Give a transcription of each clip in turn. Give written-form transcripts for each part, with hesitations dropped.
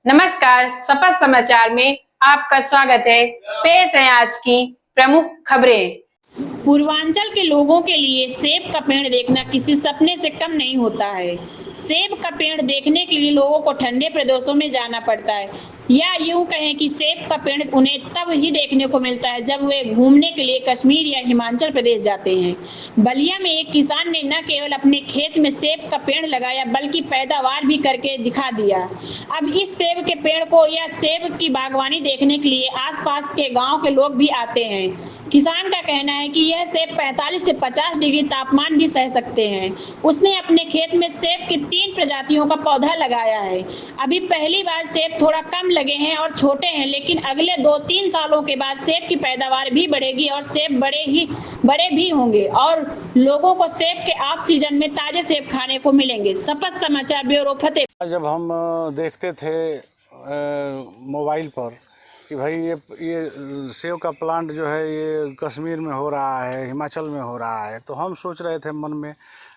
नमस्कार, सपथ समाचार में आपका स्वागत है। पेश है आज की प्रमुख खबरें। पूर्वांचल के लोगों के लिए सेब का पेड़ देखना किसी सपने से कम नहीं होता है। सेब का पेड़ देखने के लिए लोगों को ठंडे प्रदेशों में जाना पड़ता है, या यूं कहें कि सेब का पेड़ उन्हें तब ही देखने को मिलता है जब वे घूमने के लिए कश्मीर या हिमाचल प्रदेश जाते हैं। बलिया में एक किसान ने न केवल अपने खेत में सेब का पेड़ लगाया बल्कि पैदावार भी करके दिखा दिया। अब इस सेब के पेड़ को या सेब की बागवानी देखने के लिए आसपास के गांव के लोग भी आते हैं। किसान का कहना है कि यह सेब 45 से 50 डिग्री तापमान भी सह सकते हैं। उसने अपने खेत में सेब की 3 प्रजातियों का पौधा लगाया है। अभी पहली बार सेब थोड़ा कम लगे हैं और छोटे हैं, लेकिन अगले 2-3 सालों के बाद सेब की पैदावार भी बढ़ेगी और सेब बड़े भी होंगे और लोगों को सेब के ऑफ सीजन में ताजे सेब खाने को मिलेंगे। सपथ समाचार ब्यूरो फतेह। जब हम देखते थे मोबाइल पर कि भाई ये सेब का प्लांट जो है ये कश्मीर में हो रहा है, हिमाचल में हो रहा है, तो हम सोच रहे थे मन में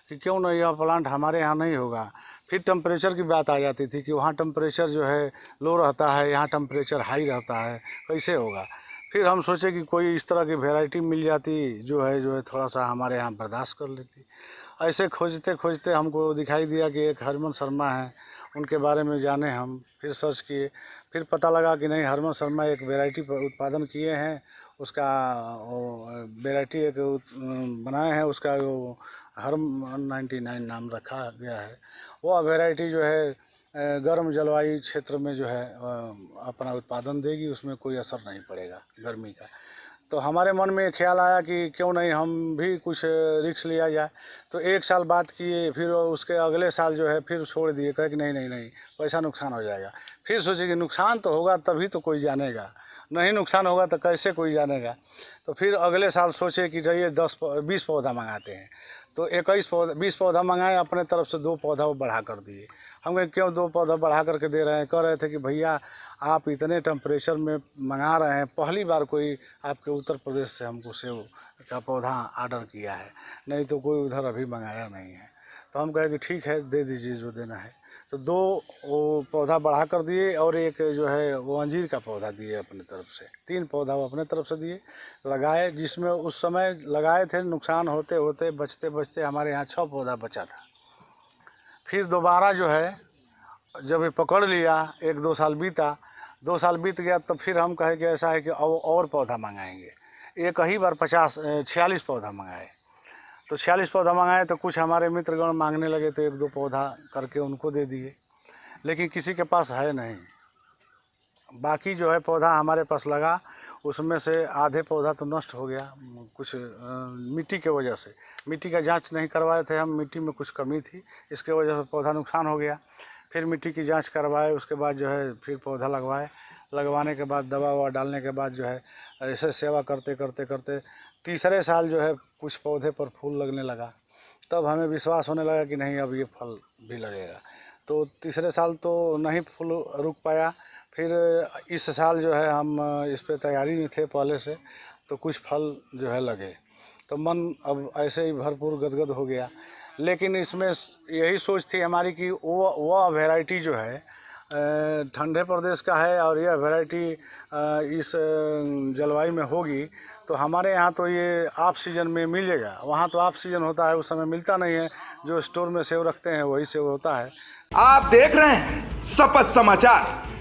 कि क्यों ना यह प्लांट हमारे यहाँ नहीं होगा। फिर टेम्परेचर की बात आ जाती थी कि वहाँ टेम्परेचर जो है लो रहता है, यहाँ टेम्परेचर हाई रहता है, कैसे होगा। फिर हम सोचे कि कोई इस तरह की वैरायटी मिल जाती जो है थोड़ा सा हमारे यहाँ बर्दाश्त कर लेती। ऐसे खोजते खोजते हमको दिखाई दिया कि एक हरमन शर्मा है, उनके बारे में जाने हम, फिर सर्च किए, फिर पता लगा कि नहीं, हरमन शर्मा एक वैरायटी उत्पादन किए हैं, उसका वैरायटी एक बनाए हैं, उसका वो हरमन 99 नाम रखा गया है। वो वैरायटी जो है गर्म जलवायु क्षेत्र में जो है अपना उत्पादन देगी, उसमें कोई असर नहीं पड़ेगा गर्मी का। तो हमारे मन में ख्याल आया कि क्यों नहीं हम भी कुछ रिस्क लिया जाए। तो एक साल बात किए, फिर उसके अगले साल जो है फिर छोड़ दिए, कहे कि नहीं पैसा नुकसान हो जाएगा। फिर सोचे कि नुकसान तो होगा तभी तो कोई जानेगा, नहीं नुकसान होगा तो कैसे कोई जानेगा। तो फिर अगले साल सोचे कि चलिए 10-20 पौधा मंगाते हैं। तो 20 पौधा मंगाए, अपने तरफ से 2 पौधा वो बढ़ा कर दिए। हम कहे क्यों 2 पौधा बढ़ा करके दे रहे हैं, कह रहे थे कि भैया आप इतने टेम्परेचर में मंगा रहे हैं, पहली बार कोई आपके उत्तर प्रदेश से हमको सेब का पौधा आर्डर किया है, नहीं तो कोई उधर अभी मंगाया नहीं है। तो हम कहे कि ठीक है, दे दीजिए जो देना है। तो 2 वो पौधा बढ़ा कर दिए और एक जो है वो अंजीर का पौधा दिए अपने तरफ से। 3 पौधा वो अपने तरफ से दिए, लगाए, जिसमें उस समय लगाए थे, नुकसान होते होते बचते बचते हमारे यहाँ 6 पौधा बचा था। फिर दोबारा जो है जब ये पकड़ लिया, 1-2 साल बीता, 2 साल बीत गया, तो फिर हम कहे कि ऐसा है कि और पौधा मंगाएंगे। एक ही बार 46 पौधा मंगाए। तो 46 पौधा मंगाए तो कुछ हमारे मित्रगण मांगने लगे, तो 1-2 पौधा करके उनको दे दिए, लेकिन किसी के पास है नहीं। बाकी जो है पौधा हमारे पास लगा, उसमें से आधे पौधा तो नष्ट हो गया, कुछ मिट्टी के वजह से। मिट्टी का जांच नहीं करवाए थे हम, मिट्टी में कुछ कमी थी, इसके वजह से पौधा नुकसान हो गया। फिर मिट्टी की जांच करवाए, उसके बाद जो है फिर पौधा लगवाए। लगवाने के बाद दवा ववा डालने के बाद जो है ऐसे सेवा करते करते करते तीसरे साल जो है कुछ पौधे पर फूल लगने लगा। तब हमें विश्वास होने लगा कि नहीं, अब ये फल भी लगेगा। तो तीसरे साल तो नहीं फूल रुक पाया। फिर इस साल जो है हम इस पे तैयारी में थे पहले से, तो कुछ फल जो है लगे, तो मन अब ऐसे ही भरपूर गदगद हो गया। लेकिन इसमें यही सोच थी हमारी कि वो वैरायटी जो है ठंडे प्रदेश का है और यह वैरायटी इस जलवायु में होगी, तो हमारे यहाँ तो ये ऑफ सीजन में मिलेगा, वहाँ तो ऑफ सीजन होता है, उस समय मिलता नहीं है। जो स्टोर में सेब रखते हैं वही सेब होता है। आप देख रहे हैं सपथ समाचार।